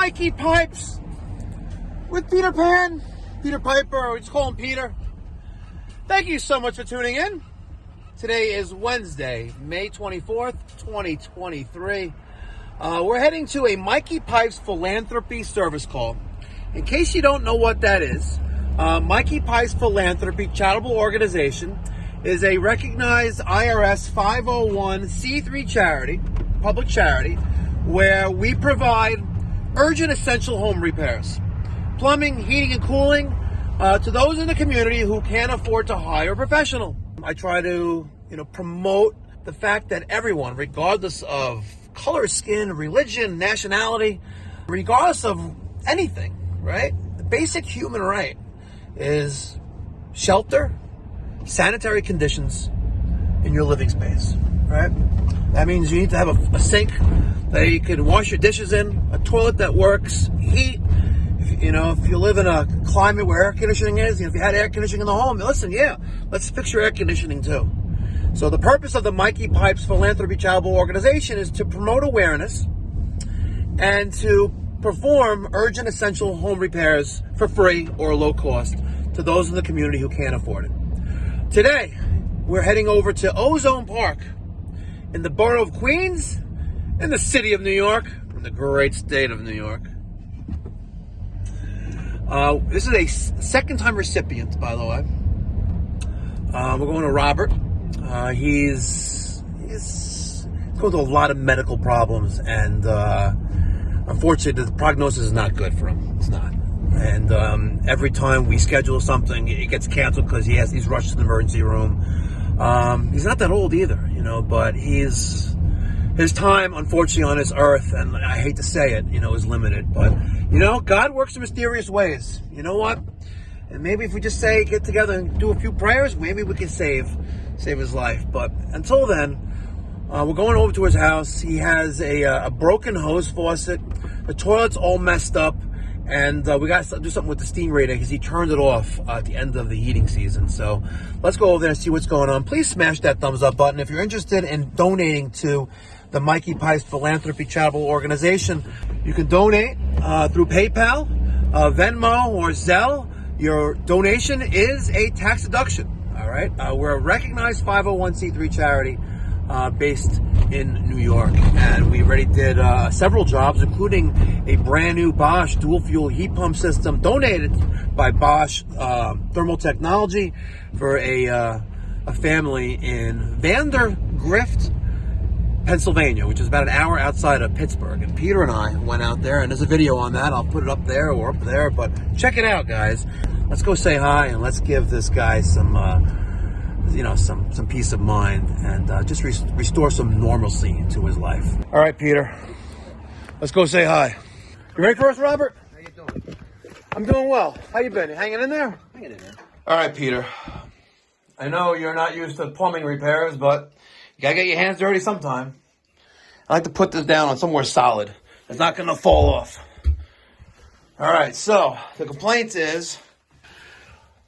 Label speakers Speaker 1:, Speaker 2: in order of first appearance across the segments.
Speaker 1: Mikey Pipes with Peter Pan, Peter Piper, or we just call him Peter. Thank you so much for tuning in. Today is Wednesday, May 24th, 2023. We're heading to a Mikey Pipes Philanthropy service call. In case you don't know what that is, Mikey Pipes Philanthropy charitable organization is a recognized IRS 501c3 charity, public charity, where we provide urgent essential home repairs, plumbing, heating, and cooling to those in the community who can't afford to hire a professional. I try to, promote the fact that everyone, regardless of color, skin, religion, nationality, regardless of anything, right? The basic human right is shelter, sanitary conditions in your living space, right? That means you need to have a sink that you can wash your dishes in, a toilet that works, heat. If you live in a climate where air conditioning is, if you had air conditioning in the home, listen, let's fix your air conditioning too. So the purpose of the Mikey Pipes Philanthropy charitable organization is to promote awareness and to perform urgent essential home repairs for free or low cost to those in the community who can't afford it. Today, we're heading over to Ozone Park in the borough of Queens, in the city of New York, in the great state of New York. This is a second-time recipient, by the way. We're going to Robert. He's going through a lot of medical problems, and unfortunately, the prognosis is not good for him. It's not. And every time we schedule something, it gets canceled because he's rushed to the emergency room. He's not that old either, but his time, unfortunately, on this earth, and I hate to say it, is limited. But, God works in mysterious ways. You know what? And maybe if we just get together and do a few prayers, maybe we can save his life. But until then, we're going over to his house. He has a broken hose faucet. The toilet's all messed up. And we got to do something with the steam radiator because he turned it off at the end of the heating season. So let's go over there and see what's going on. Please smash that thumbs up button. If you're interested in donating to the Mikey Pipes Philanthropy charitable organization, you can donate through PayPal, Venmo, or Zelle. Your donation is a tax deduction. All right. We're a recognized 501c3 charity based in New York, and we already did several jobs, including a brand new Bosch dual fuel heat pump system donated by Bosch Thermal Technology for a family in Vandergrift, Pennsylvania, which is about an hour outside of Pittsburgh. And Peter and I went out there, and there's a video on that. I'll put it up there or up there, but check it out, guys. Let's go say hi, and let's give this guy some peace of mind, and just restore some normalcy to his life. All right, Peter, let's go say hi. You ready for us, Robert?
Speaker 2: How you doing?
Speaker 1: I'm doing well. How you been? You hanging in there?
Speaker 2: Hanging in there.
Speaker 1: All right, Peter. I know you're not used to plumbing repairs, but you gotta get your hands dirty sometime. I like to put this down on somewhere solid. It's not gonna fall off. All right, so the complaint is,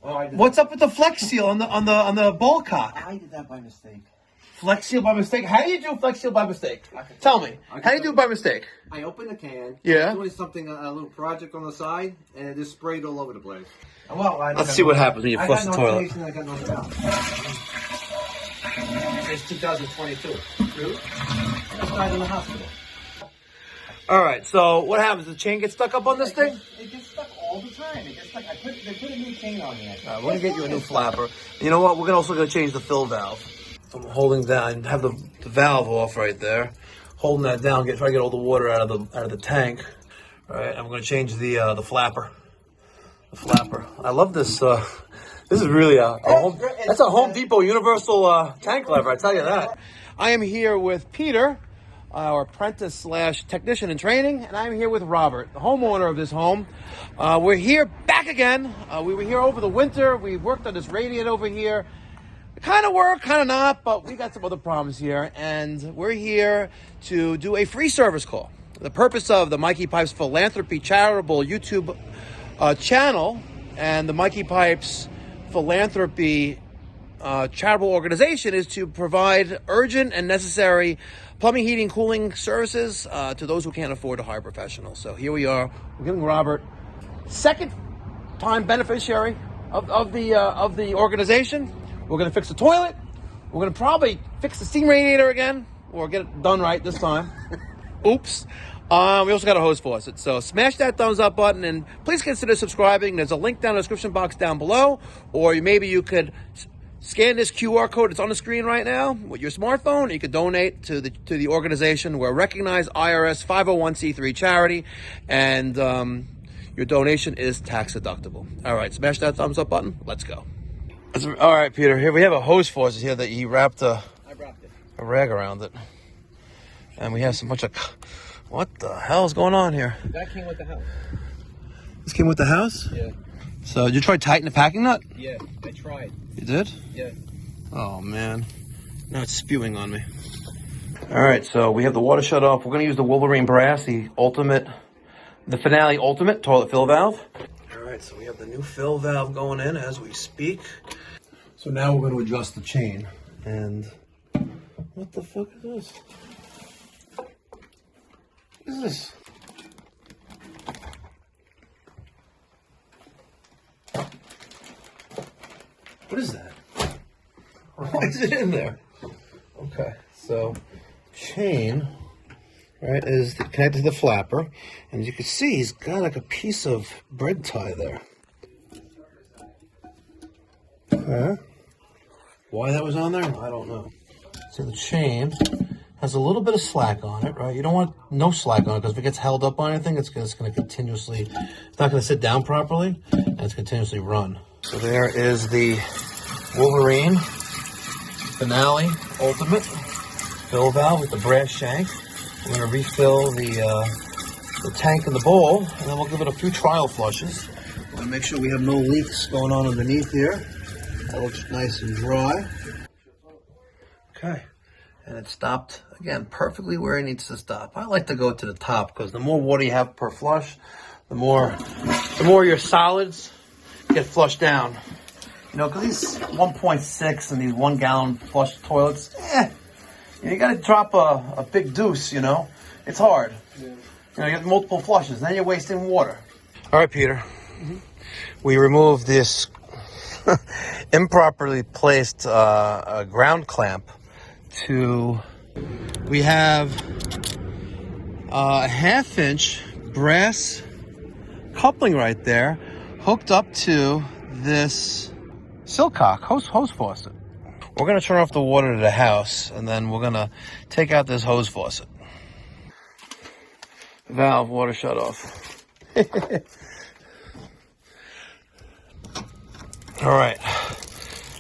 Speaker 1: what's up with the Flex Seal on the bowl cock?
Speaker 2: I did that by mistake.
Speaker 1: Flex Seal by mistake? How do you do Flex Seal by mistake? Tell me. How do you do it by mistake?
Speaker 2: I opened the can.
Speaker 1: Yeah.
Speaker 2: Doing something, a little project on the side, and it just sprayed all over the place.
Speaker 1: Well, let's see what happens when you flush the toilet.
Speaker 2: I got no doubt. It's 2022. True. I just died in the hospital.
Speaker 1: All right. So what happens? The chain gets stuck up on this thing?
Speaker 2: It gets stuck all the time. It gets stuck. They put a new chain on there.
Speaker 1: All right, we're gonna get you a new flapper. You know what? We're also gonna change the fill valve. I'm holding down, have the valve off right there. Holding that down, try to get all the water out of the tank. All right, and we're gonna change the flapper. The flapper. I love this. This is really that's a Home Depot universal tank lever. I tell you that. I am here with Peter, our apprentice / technician in training, and I'm here with Robert, the homeowner of this home. We're here back again. We were here over the winter. We worked on this radiator over here. It kind of worked, kind of not, but we got some other problems here, and we're here to do a free service call. The purpose of the Mikey Pipes Philanthropy charitable YouTube channel and the Mikey Pipes Philanthropy charitable organization is to provide urgent and necessary plumbing, heating, cooling services to those who can't afford to hire professionals. So here we are. We're giving Robert second-time beneficiary of the organization. We're going to fix the toilet. We're going to probably fix the steam radiator again, or get it done right this time. Oops. We also got a hose faucet. So smash that thumbs up button, and please consider subscribing. There's a link down in the description box down below, or maybe you could scan this QR code that's on the screen right now with your smartphone, and you could donate to the organization. We're a recognized IRS 501c3 charity, and your donation is tax deductible. All right, smash that thumbs up button. Let's go. All right, Peter. Here we have a hose faucet here that he wrapped a rag around it, and we have so much of. What the hell is going on here?
Speaker 2: That came with the house.
Speaker 1: This came with the house?
Speaker 2: Yeah.
Speaker 1: So you tried tighten the packing nut?
Speaker 2: Yeah, I tried.
Speaker 1: You did?
Speaker 2: Yeah.
Speaker 1: Oh, man. Now it's spewing on me. All right, so we have the water shut off. We're going to use the Wolverine brass, the Finale Ultimate toilet fill valve. All right, so we have the new fill valve going in as we speak. So now we're going to adjust the chain. And what the fuck is this? What is this? What is that? Why is it in there? Okay, so chain, right, is connected to the flapper, and you can see he's got like a piece of bread tie there. Okay. Why that was on there, I don't know. So the chain has a little bit of slack on it, right? You don't want no slack on it, because if it gets held up on anything, it's going to continuously, it's not going to sit down properly, and it's continuously run. So there is the Wolverine Finale Ultimate fill valve with the brass shank. We're going to refill the tank in the bowl, and then we'll give it a few trial flushes. We're going to make sure we have no leaks going on underneath here. That looks nice and dry. Okay. And it stopped, again, perfectly where it needs to stop. I like to go to the top, because the more water you have per flush, the more your solids get flushed down. You know, because these 1.6 and these 1 gallon flush toilets, you got to drop a big deuce, you know. It's hard. Yeah. You know, you have multiple flushes, then you're wasting water. All right, Peter. Mm-hmm. We removed this improperly placed ground clamp. We have a 1/2-inch brass coupling right there hooked up to this Silcock hose faucet. We're going to turn off the water to the house, and then we're going to take out this hose faucet. Valve, water shut off. All right.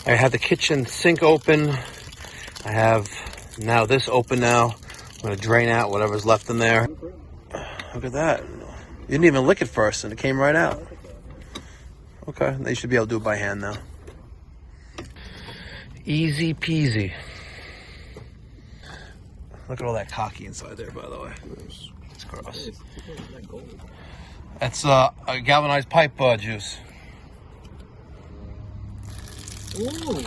Speaker 1: I have the kitchen sink open. I have now this open now. I'm going to drain out whatever's left in there. Look at that. You didn't even lick it first, and it came right out. Okay, they should be able to do it by hand now. Easy peasy. Look at all that cocky inside there, by the way. It's gross. That's a galvanized pipe juice.
Speaker 2: Ooh, wow.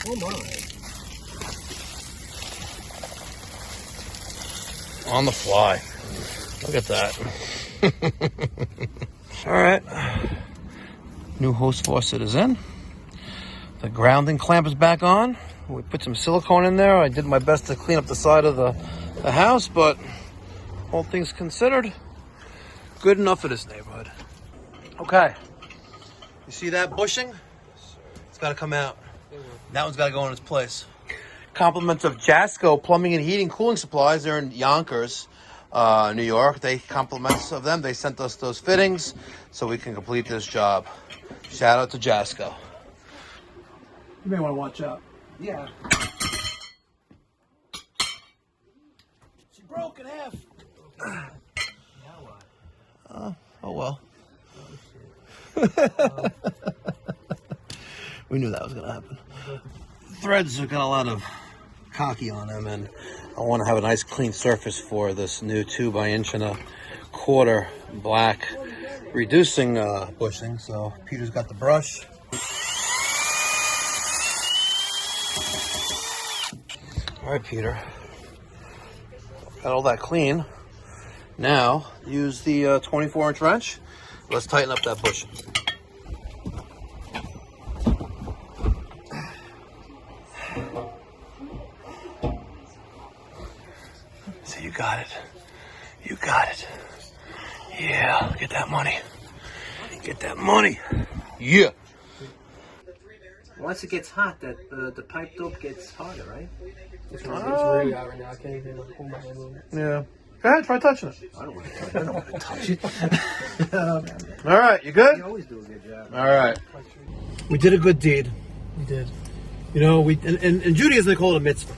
Speaker 2: Oh my.
Speaker 1: On the fly. Look at that. All right. New hose faucet is in. The grounding clamp is back on. We put some silicone in there. I did my best to clean up the side of the house, but all things considered, good enough for this neighborhood. Okay. You see that bushing? It's got to come out. That one's got to go in its place. Compliments of Jasco Plumbing and Heating Cooling Supplies. They're in Yonkers, New York. Compliments of them. They sent us those fittings so we can complete this job. Shout out to Jasco. You may want to watch out.
Speaker 2: Yeah.
Speaker 1: She broke in half.
Speaker 2: Now what?
Speaker 1: Oh well.
Speaker 2: Oh, shit.
Speaker 1: We knew that was going to happen. Threads have got a lot of cocky on them, and I want to have a nice clean surface for this new 2.25" black reducing bushing. So Peter's got the brush. All right, Peter. Got all that clean. Now, use the 24-inch wrench. Let's tighten up that bushing. So you got it. You got it. Yeah, get that money. Get that money. Yeah.
Speaker 2: Once it gets hot, that the pipe dope gets harder, right?
Speaker 3: It's really hot right now. I can't even pull my hand over.
Speaker 1: Yeah. Go ahead, try touching it.
Speaker 2: I don't want to touch it.
Speaker 1: All right, you good?
Speaker 2: You always do a good job.
Speaker 1: All right. We did a good deed.
Speaker 3: We did.
Speaker 1: You know, we in Judaism they call it a mitzvah.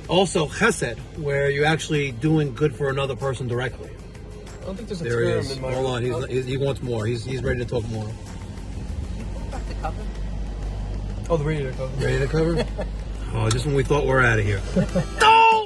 Speaker 1: Also, chesed, where you're actually doing good for another person directly.
Speaker 3: I don't think there's a
Speaker 1: There he
Speaker 3: term
Speaker 1: is.
Speaker 3: in my...
Speaker 1: Hold on, he wants more. He's ready to talk more.
Speaker 3: Oh, the radiator cover.
Speaker 1: Ready to cover? Oh, just when we thought we're out of here. No!